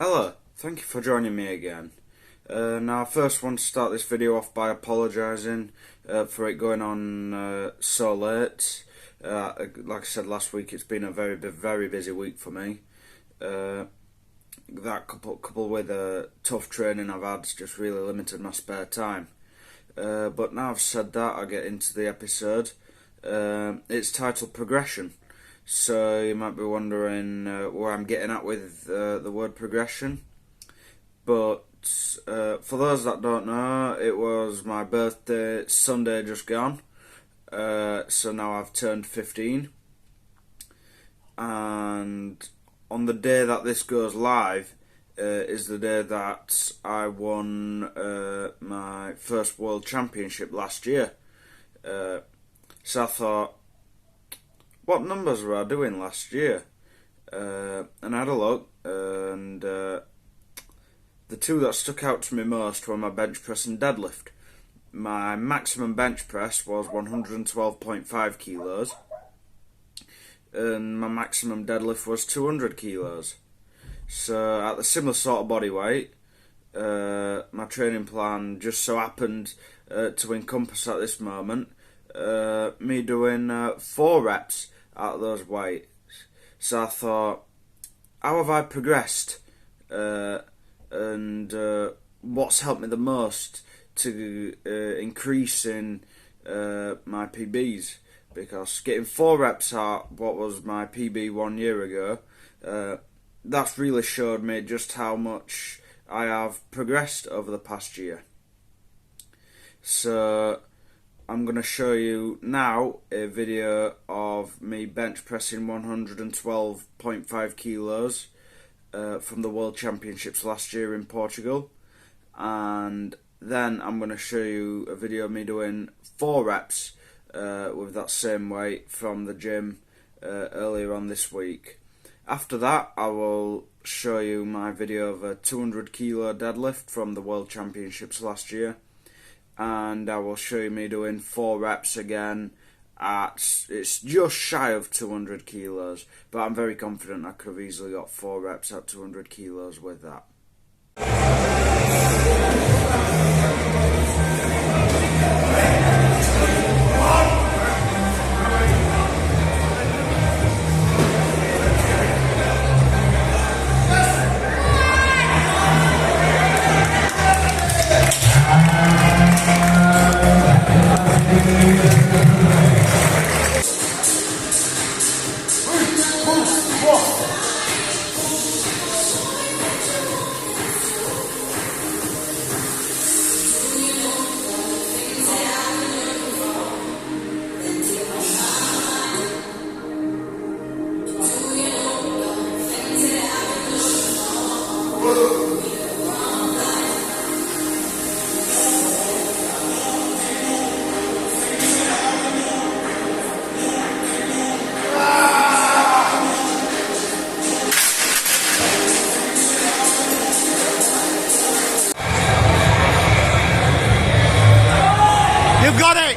Hello, thank you for joining me again. Now, I first want to start this video off by apologising for it going on so late. Like I said last week, it's been a very busy week for me. That coupled with tough training I've had just really limited my spare time. But now I've said that, I'll get into the episode. It's titled Progression. So you might be wondering where I'm getting at with the word progression. But for those that don't know, it was my birthday Sunday just gone. So now I've turned 15. And on the day that this goes live is the day that I won my first World Championship last year. So I thought, what numbers were I doing last year? And I had a look, and the two that stuck out to me most were my bench press and deadlift. My maximum bench press was 112.5 kilos, and my maximum deadlift was 200 kilos. So at the similar sort of body weight, my training plan just so happened to encompass at this moment me doing 4 reps at those weights. So I thought, how have I progressed? And what's helped me the most to increase in my PBs? Because getting 4 reps at what was my PB 1 year ago, that's really showed me just how much I have progressed over the past year. So I'm going to show you now a video of me bench pressing 112.5 kilos from the World Championships last year in Portugal, and then I'm going to show you a video of me doing 4 reps with that same weight from the gym earlier on this week. After that, I will show you my video of a 200 kilo deadlift from the World Championships last year, and I will show you me doing 4 reps again at, it's just shy of 200 kilos, but I'm very confident I could have easily got 4 reps at 200 kilos with that. You got it!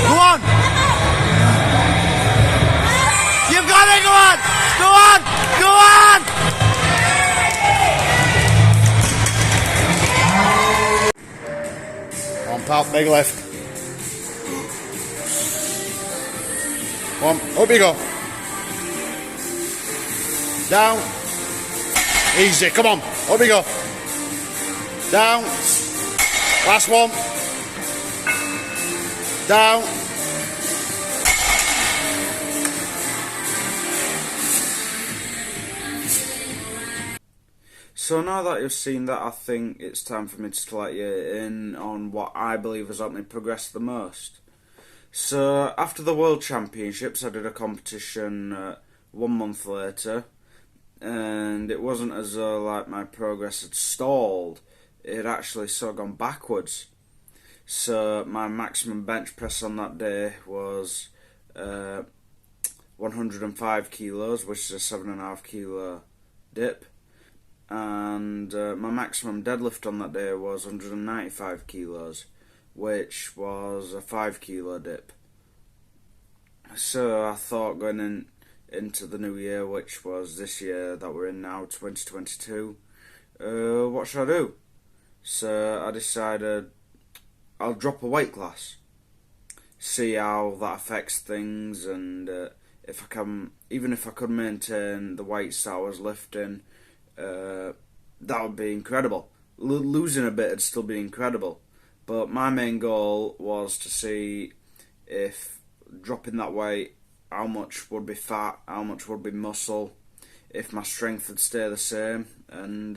Go on! You've got it! Go on! Go on! Go on! On, pal, big lift. Come on, up you go. Down. Easy, come on, up you go. Down. Last one. Down. So now that you've seen that, I think it's time for me to let you in on what I believe has helped me progress the most. So after the World Championships, I did a competition 1 month later, and it wasn't as though like my progress had stalled. It had actually sort of gone backwards. So my maximum bench press on that day was 105 kilos, which is a 7.5 kilo dip. And my maximum deadlift on that day was 195 kilos, which was a 5 kilo dip. So I thought going into the new year, which was this year that we're in now, 2022. What should I do? So I decided I'll drop a weight class, see how that affects things, and if I can, even if I could maintain the weights that I was lifting, that would be incredible. Losing a bit would still be incredible, but my main goal was to see if dropping that weight, how much would be fat, how much would be muscle, if my strength would stay the same. And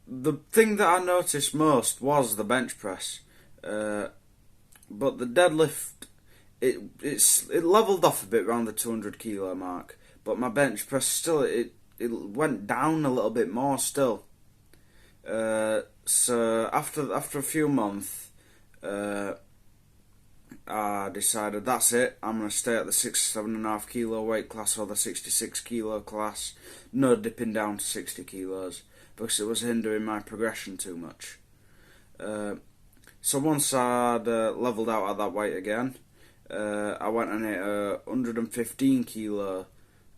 the thing that I noticed most was the bench press, but the deadlift, it levelled off a bit around the 200 kilo mark, but my bench press still, it went down a little bit more still. So after a few months, I decided that's it. I'm going to stay at the 67.5 kilo weight class or the 66 kilo class. No dipping down to 60 kilos because it was hindering my progression too much. So once I'd levelled out at that weight again, I went and hit a 115 kilo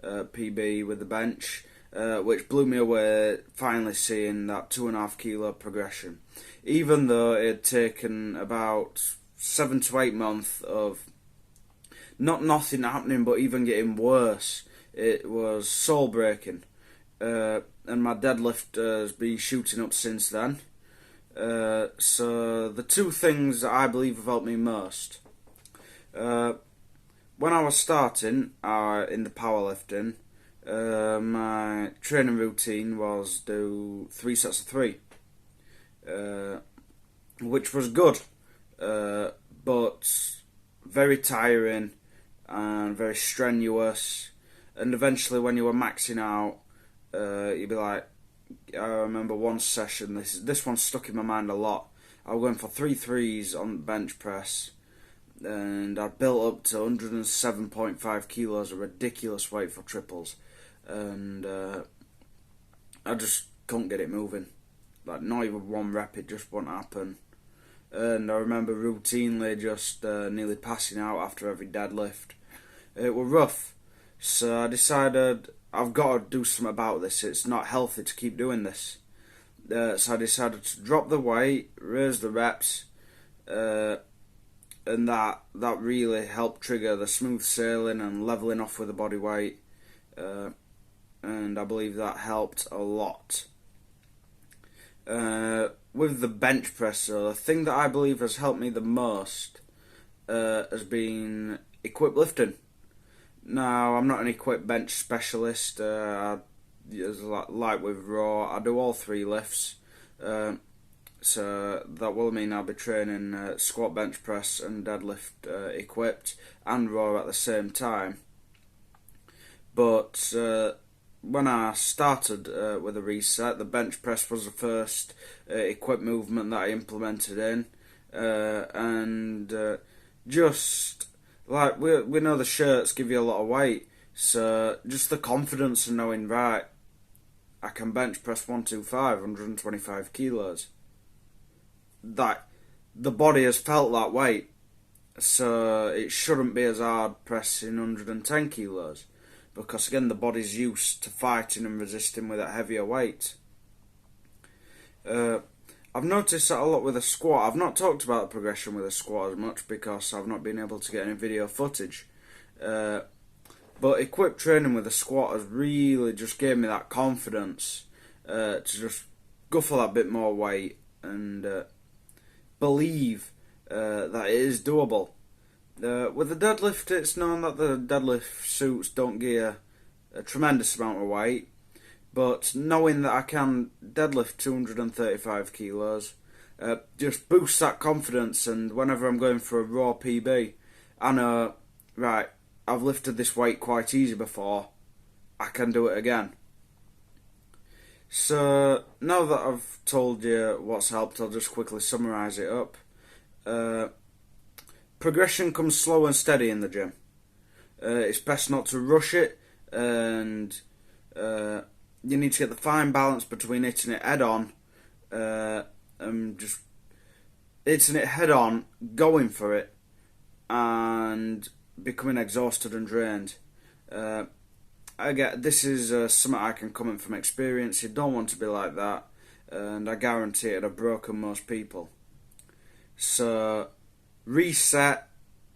PB with the bench, which blew me away, finally seeing that 2.5 kilo progression. Even though it had taken about 7 to 8 months of nothing happening, but even getting worse, it was soul breaking. And my deadlift has been shooting up since then. So the two things that I believe have helped me most. When I was starting in the powerlifting, my training routine was do 3 sets of 3, which was good, but very tiring and very strenuous. And eventually, when you were maxing out, you'd be like, I remember one session. This one stuck in my mind a lot. I was going for 3 threes on bench press, and I built up to 107.5 kilos, a ridiculous weight for triples, and I just couldn't get it moving. Like, not even one rep, it just wouldn't happen. And I remember routinely just nearly passing out after every deadlift. It was rough, so I decided I've got to do something about this. It's not healthy to keep doing this. So I decided to drop the weight, raise the reps, and that really helped trigger the smooth sailing and levelling off with the body weight, and I believe that helped a lot. With the bench press, the thing that I believe has helped me the most has been equip lifting. Now, I'm not an equip bench specialist. Like with raw, I do all 3 lifts. So that will mean I'll be training squat, bench press and deadlift equipped and raw at the same time. But when I started with a reset, the bench press was the first equipped movement that I implemented in, and just like we know the shirts give you a lot of weight, so just the confidence of knowing, right, I can bench press 125, 125 kilos. That the body has felt that weight, so it shouldn't be as hard pressing 110 kilos. Because again, the body's used to fighting and resisting with that heavier weight. I've noticed that a lot with a squat. I've not talked about the progression with a squat as much because I've not been able to get any video footage. But equipped training with a squat has really just gave me that confidence to just go for that bit more weight and believe that it is doable. With the deadlift, it's known that the deadlift suits don't give a tremendous amount of weight, but knowing that I can deadlift 235 kilos just boosts that confidence, and whenever I'm going for a raw PB, I know, right, I've lifted this weight quite easy before, I can do it again. So, now that I've told you what's helped, I'll just quickly summarise it up. Progression comes slow and steady in the gym. It's best not to rush it, and you need to get the fine balance between hitting it head on and just hitting it head on, going for it, and becoming exhausted and drained. This is something I can comment from experience. You don't want to be like that, and I guarantee it'd have broken most people. So reset,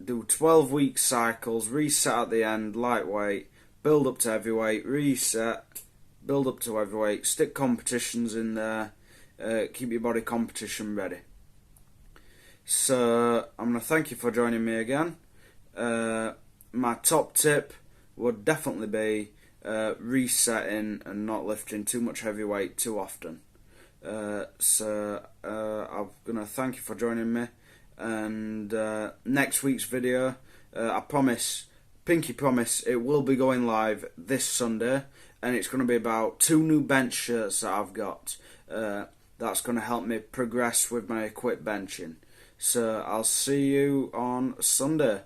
do 12-week cycles, reset at the end, lightweight, build up to heavyweight, reset, build up to heavyweight, stick competitions in there, keep your body competition ready. So I'm going to thank you for joining me again. My top tip would definitely be resetting and not lifting too much heavyweight too often. So I'm going to thank you for joining me, and next week's video, I promise, pinky promise, it will be going live this Sunday, and it's going to be about 2 new bench shirts that I've got. That's going to help me progress with my quit benching. So I'll see you on Sunday.